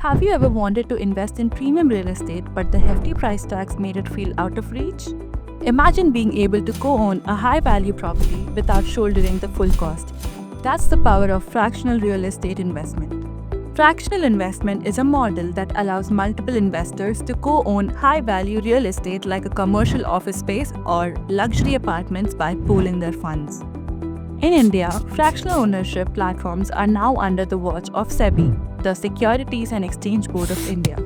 Have you ever wanted to invest in premium real estate but the hefty price tags made it feel out of reach? Imagine being able to co-own a high-value property without shouldering the full cost. That's the power of fractional real estate investment. Fractional investment is a model that allows multiple investors to co-own high-value real estate like a commercial office space or luxury apartments by pooling their funds. In India, fractional ownership platforms are now under the watch of SEBI, the Securities and Exchange Board of India,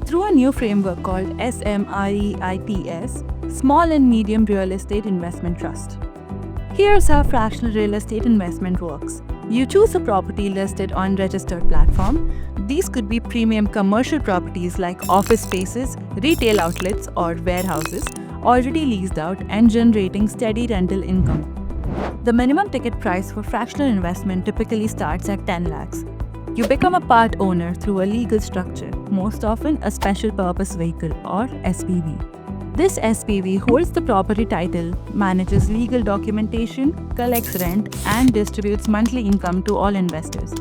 through a new framework called SMREITS, Small and Medium Real Estate Investment Trust. Here's how fractional real estate investment works. You choose a property listed on registered platform. These could be premium commercial properties like office spaces, retail outlets, or warehouses, already leased out and generating steady rental income. The minimum ticket price for fractional investment typically starts at 10 lakhs. You become a part owner through a legal structure, most often a special purpose vehicle or SPV. This SPV holds the property title, manages legal documentation, collects rent, and distributes monthly income to all investors.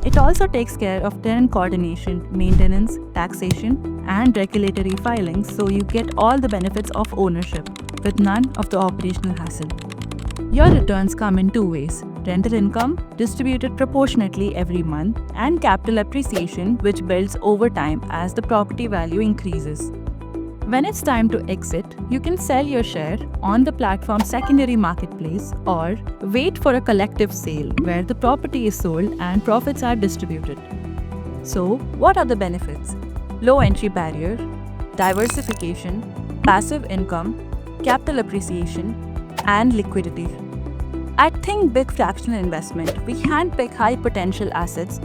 It also takes care of tenant coordination, maintenance, taxation, and regulatory filings, so you get all the benefits of ownership with none of the operational hassle. Your returns come in two ways: rental income, distributed proportionately every month, and capital appreciation, which builds over time as the property value increases. When it's time to exit, you can sell your share on the platform's secondary marketplace or wait for a collective sale where the property is sold and profits are distributed. So, what are the benefits? Low entry barrier, diversification, passive income, capital appreciation, and liquidity. At Think Big Fractional Investment, we handpick high potential assets,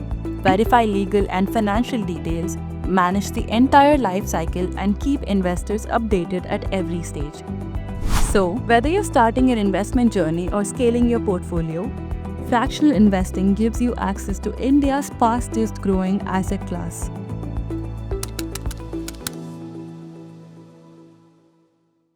verify legal and financial details, manage the entire life cycle, and keep investors updated at every stage. So, whether you're starting your investment journey or scaling your portfolio, fractional investing gives you access to India's fastest growing asset class.